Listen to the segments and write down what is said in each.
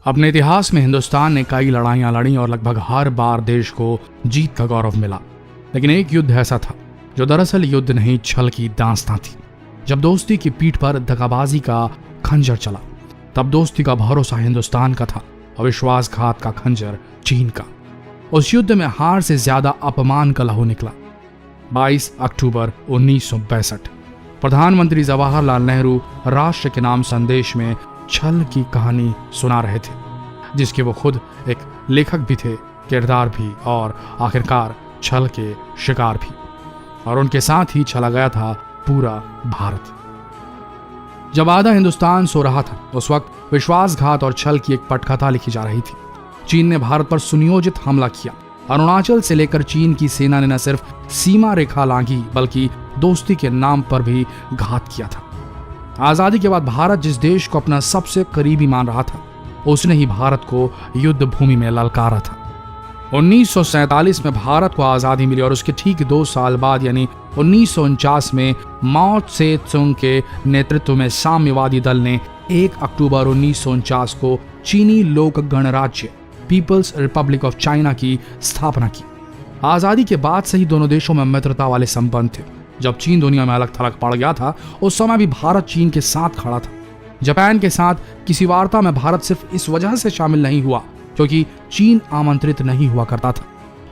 अपने इतिहास में हिंदुस्तान ने कई लड़ाइयां लड़ी और लगभग हर बार देश को जीत का गौरव मिला। लेकिन एक युद्ध ऐसा था जो दरअसल युद्ध नहीं, छल की दास्तां थी। जब दोस्ती की पीठ पर दगाबाजी का खंजर चला, तब दोस्ती का भरोसा हिंदुस्तान का था और विश्वासघात का खंजर चीन का। उस युद्ध में हार से ज्यादा अपमान का लहू निकला। 22 अक्टूबर 1962 प्रधानमंत्री जवाहरलाल नेहरू राष्ट्र के नाम संदेश में छल की कहानी सुना रहे थे, जिसके वो खुद एक लेखक भी थे, किरदार भी और आखिरकार छल के शिकार भी। और उनके साथ ही छला गया था पूरा भारत। जब आधा हिंदुस्तान सो रहा था, उस वक्त विश्वासघात और छल की एक पटकथा लिखी जा रही थी। चीन ने भारत पर सुनियोजित हमला किया। अरुणाचल से लेकर चीन की सेना ने न सिर्फ सीमा रेखा लांघी, बल्कि दोस्ती के नाम पर भी घात किया था। आजादी के बाद भारत जिस देश को अपना सबसे करीबी मान रहा था, उसने ही भारत को युद्ध भूमि में ललकारा था। 1947 में भारत को आजादी मिली और उसके ठीक 2 साल बाद यानी 1949 में माओ त्से तुंग के नेतृत्व में साम्यवादी दल ने 1 अक्टूबर 1949 को चीनी लोक गणराज्य पीपल्स रिपब्लिक ऑफ चाइना की स्थापना की। आजादी के बाद से ही दोनों देशों में मित्रता वाले संबंध थे। जब चीन दुनिया में अलग थलग पड़ गया था, उस समय भी भारत चीन के साथ खड़ा था। जापान के साथ किसी वार्ता में भारत सिर्फ इस वजह से शामिल नहीं हुआ क्योंकि चीन आमंत्रित नहीं हुआ करता था।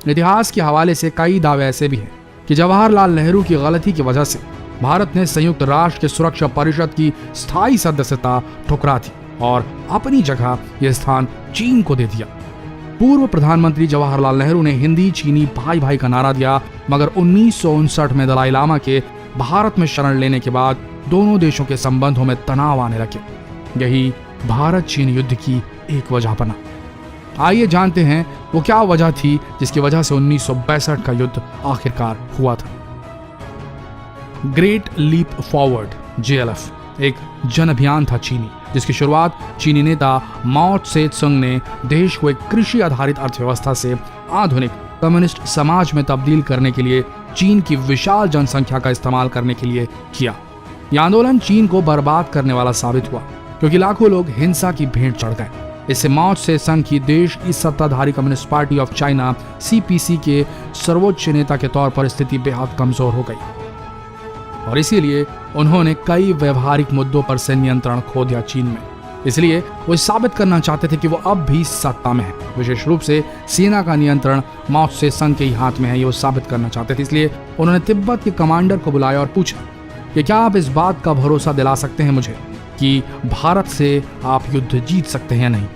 इतिहास के हवाले से कई दावे ऐसे भी हैं कि जवाहरलाल नेहरू की गलती की वजह से भारत ने संयुक्त राष्ट्र के सुरक्षा परिषद की स्थायी सदस्यता ठुकरा दी और अपनी जगह यह स्थान चीन को दे दिया। पूर्व प्रधानमंत्री जवाहरलाल नेहरू ने हिंदी चीनी भाई भाई का नारा दिया, मगर 1959 में दलाई लामा के भारत में शरण लेने के बाद दोनों देशों के संबंधों में तनाव आने लगे। यही भारत चीन युद्ध की एक वजह बना। आइए जानते हैं वो क्या वजह थी जिसकी वजह से 1962 का युद्ध आखिरकार हुआ था। ग्रेट लीप फॉरवर्ड JLF एक जन अभियान था चीनी, जिसकी शुरुआत चीनी नेता माओ त्से तुंग ने देश को एक कृषि आधारित अर्थव्यवस्था से आधुनिक कम्युनिस्ट समाज में तब्दील करने के लिए चीन की विशाल जनसंख्या का इस्तेमाल करने के लिए किया। यह आंदोलन चीन को बर्बाद करने वाला साबित हुआ क्योंकि लाखों लोग हिंसा की भेंट चढ़ गए। इससे माओ त्से तुंग की देश की सत्ताधारी communist party of China CPC के सर्वोच्च नेता के तौर पर स्थिति बेहद कमजोर हो गई और इसीलिए उन्होंने कई व्यवहारिक मुद्दों पर से नियंत्रण खो दिया चीन में। इसलिए वो साबित करना चाहते थे कि वो अब भी सत्ता में है। विशेष रूप से सेना का नियंत्रण माओ त्से तुंग के ही हाथ में है, ये वो साबित करना चाहते थे। इसलिए उन्होंने तिब्बत के कमांडर को बुलाया और पूछा कि क्या आप इस बात का भरोसा दिला सकते हैं मुझे कि भारत से आप युद्ध जीत सकते हैं या नहीं।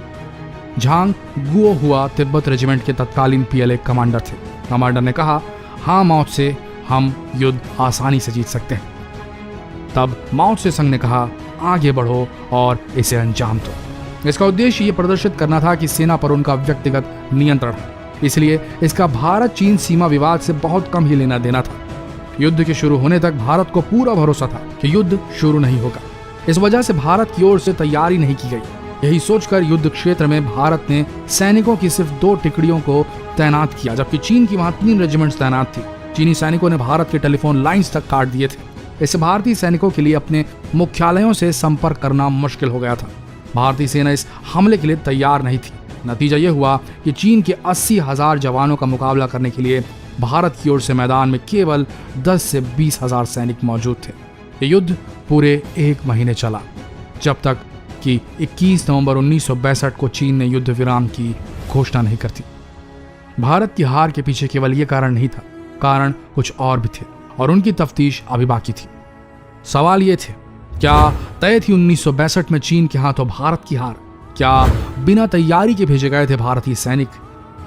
झांग गुओ हुआ तिब्बत रेजिमेंट के तत्कालीन PLA कमांडर थे। कमांडर ने कहा, हाँ माओ त्से, हम युद्ध आसानी से जीत सकते हैं। तब माओ त्से तुंग ने कहा, आगे बढ़ो और इसे अंजाम दो। इसका उद्देश्य ये प्रदर्शित करना था कि सेना पर उनका व्यक्तिगत नियंत्रण है, इसलिए इसका भारत चीन सीमा विवाद से बहुत कम ही लेना देना था। युद्ध के शुरू होने तक भारत को पूरा भरोसा था कि युद्ध शुरू नहीं होगा। इस वजह से भारत की ओर से तैयारी नहीं की गई। यही सोचकर युद्ध क्षेत्र में भारत ने सैनिकों की सिर्फ 2 टुकड़ियों को तैनात किया, जबकि चीन की वहां 3 रेजिमेंट्स तैनात थी। चीनी सैनिकों ने भारत के टेलीफोन लाइंस तक काट दिए थे। इससे भारतीय सैनिकों के लिए अपने मुख्यालयों से संपर्क करना मुश्किल हो गया था। भारतीय सेना इस हमले के लिए तैयार नहीं थी। नतीजा यह हुआ कि चीन के 80,000 जवानों का मुकाबला करने के लिए भारत की ओर से मैदान में केवल 10 से 20,000 सैनिक मौजूद थे। ये युद्ध पूरे 1 महीने चला, जब तक कि 21 नवंबर 1962 को चीन ने युद्ध विराम की घोषणा नहीं करती। भारत की हार के पीछे केवल ये कारण नहीं था, कारण कुछ और भी थे और उनकी तफ्तीश अभी बाकी थी। सवाल ये थे, क्या तय थी 1962 में चीन के हाथों भारत की हार? क्या बिना तैयारी के भेजे गए थे भारतीय सैनिक?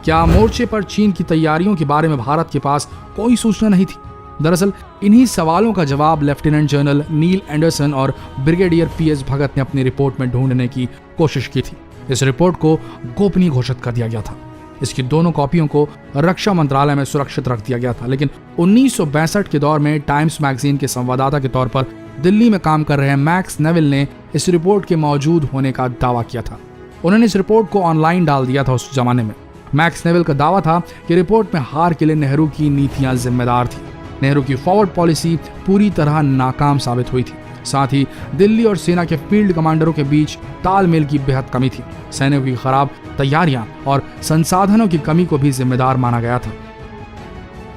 क्या मोर्चे पर चीन की तैयारियों के बारे में भारत के पास कोई सूचना नहीं थी? दरअसल इन्हीं सवालों का जवाब लेफ्टिनेंट जनरल नील एंडरसन और ब्रिगेडियर PS भगत ने अपनी रिपोर्ट में ढूंढने की कोशिश की थी। इस रिपोर्ट को गोपनीय घोषित कर दिया गया था। इसकी दोनों कॉपियों को रक्षा मंत्रालय में सुरक्षित रख दिया गया था। लेकिन 1962 के दौर में टाइम्स मैगजीन के संवाददाता के तौर पर दिल्ली में काम कर रहे मैक्स नेविल ने इस रिपोर्ट के मौजूद होने का दावा किया था। उन्होंने इस रिपोर्ट को ऑनलाइन डाल दिया था। उस जमाने में मैक्स नेविल का दावा था कि रिपोर्ट में हार के लिए नेहरू की नीतियां जिम्मेदार थी। नेहरू की फॉरवर्ड पॉलिसी पूरी तरह नाकाम साबित हुई थी। साथ ही दिल्ली और सेना के फील्ड कमांडरों के बीच तालमेल की बेहद कमी थी। सैनिकों की खराब तैयारियां और संसाधनों की कमी को भी जिम्मेदार माना गया था।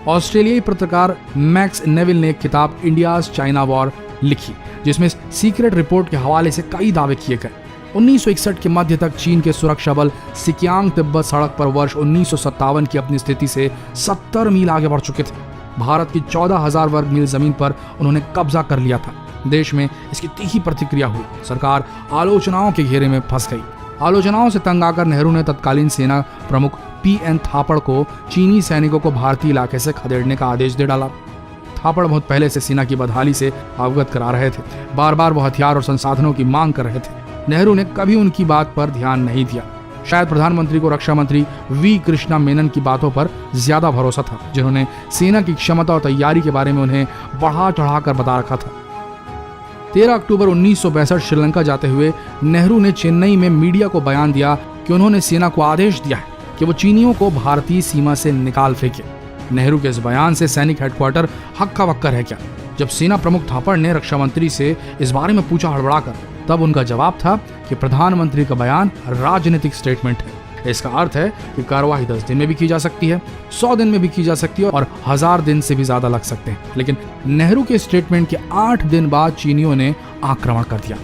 ऑस्ट्रेलियाई पत्रकार मैक्स नेविल ने एक किताब इंडियाज चाइना वॉर लिखी, जिसमें सीक्रेट रिपोर्ट के हवाले से कई दावे किए गए। 1961 के मध्य तक चीन के सुरक्षा बल सिकियांग तिब्बत सड़क पर वर्ष 1957 की अपनी स्थिति से 70 मील आगे बढ़ चुके थे। भारत की 14,000 वर्ग मील जमीन पर उन्होंने कब्जा कर लिया था। देश में इसकी तीखी प्रतिक्रिया हुई। सरकार आलोचनाओं के घेरे में फंस गई। आलोचनाओं से तंग आकर नेहरू ने तत्कालीन सेना प्रमुख पीएन थापड़ को चीनी सैनिकों को भारतीय इलाके से खदेड़ने का आदेश दे डाला। थापड़ बहुत पहले से सेना की बदहाली से अवगत करा रहे थे। बार बार वो हथियार और संसाधनों की मांग कर रहे थे। नेहरू ने कभी उनकी बात पर ध्यान नहीं दिया। शायद प्रधानमंत्री को रक्षा मंत्री वी कृष्णा मेनन की बातों पर ज्यादा भरोसा था, जिन्होंने सेना की क्षमता और तैयारी के बारे में उन्हें बढ़ा चढ़ाकर बता रखा था। 13 अक्टूबर 1962 श्रीलंका जाते हुए नेहरू ने चेन्नई में मीडिया को बयान दिया कि उन्होंने सेना को आदेश दिया है कि वो चीनियों को भारतीय सीमा से निकाल फेंके। नेहरू के इस बयान से सैनिक हेडक्वार्टर हक्का बक्का रह गया। जब सेना प्रमुख थापड़ ने रक्षा मंत्री से इस बारे में पूछा हड़बड़ाकर, तब उनका जवाब था कि प्रधानमंत्री का बयान राजनीतिक स्टेटमेंट है। इसका अर्थ है कि कार्रवाई 10 दिन में भी की जा सकती है, 100 दिन में भी की जा सकती है और 1000 दिन से भी ज्यादा लग सकते हैं। लेकिन नेहरू के स्टेटमेंट के 8 दिन बाद चीनियों ने आक्रमण कर दिया।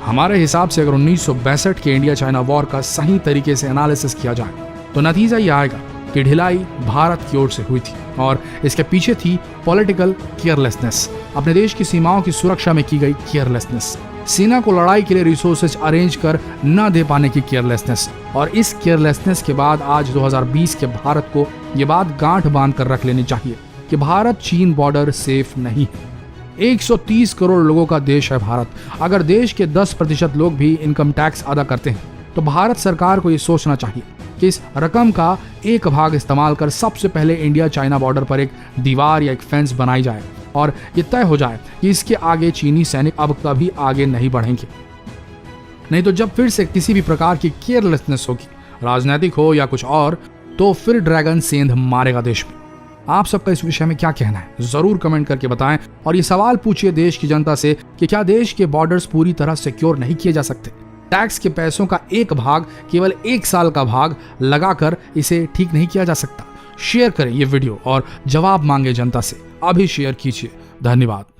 हमारे हिसाब से अगर 1962 के इंडिया चाइना वॉर का सही तरीके से एनालिसिस किया जाए तो नतीजा ये आएगा कि ढिलाई भारत की ओर से हुई थी और इसके पीछे थी पॉलिटिकल केयरलेसनेस, अपने देश की सीमाओं की सुरक्षा में की गई केयरलेसनेस, सेना को लड़ाई के लिए रिसोर्सेज अरेंज कर न दे पाने की केयरलेसनेस। और इस केयरलेसनेस के बाद आज 2020 के भारत को ये बात गांठ बांध कर रख लेनी चाहिए कि भारत चीन बॉर्डर सेफ नहीं है। 130 करोड़ लोगों का देश है भारत। अगर देश के 10% लोग भी इनकम टैक्स अदा करते हैं तो भारत सरकार को ये सोचना चाहिए कि इस रकम का एक भाग इस्तेमाल कर सबसे पहले इंडिया चाइना बॉर्डर पर एक दीवार या एक फेंस बनाई जाए और ये तय हो जाए कि इसके आगे चीनी सैनिक अब कभी आगे नहीं बढ़ेंगे। नहीं तो जब फिर से किसी भी प्रकार की केयरलेसनेस होगी, राजनीतिक हो या कुछ और, तो फिर ड्रैगन सेंध मारेगा देश में। आप सबका इस विषय में क्या कहना है, जरूर कमेंट करके बताएं और ये सवाल पूछिए देश की जनता से कि क्या देश के बॉर्डर्स पूरी तरह सिक्योर नहीं किए जा सकते? टैक्स के पैसों का एक भाग, केवल 1 साल का भाग लगाकर इसे ठीक नहीं किया जा सकता? शेयर करें ये वीडियो और जवाब मांगे जनता से। अभी शेयर कीजिए। धन्यवाद।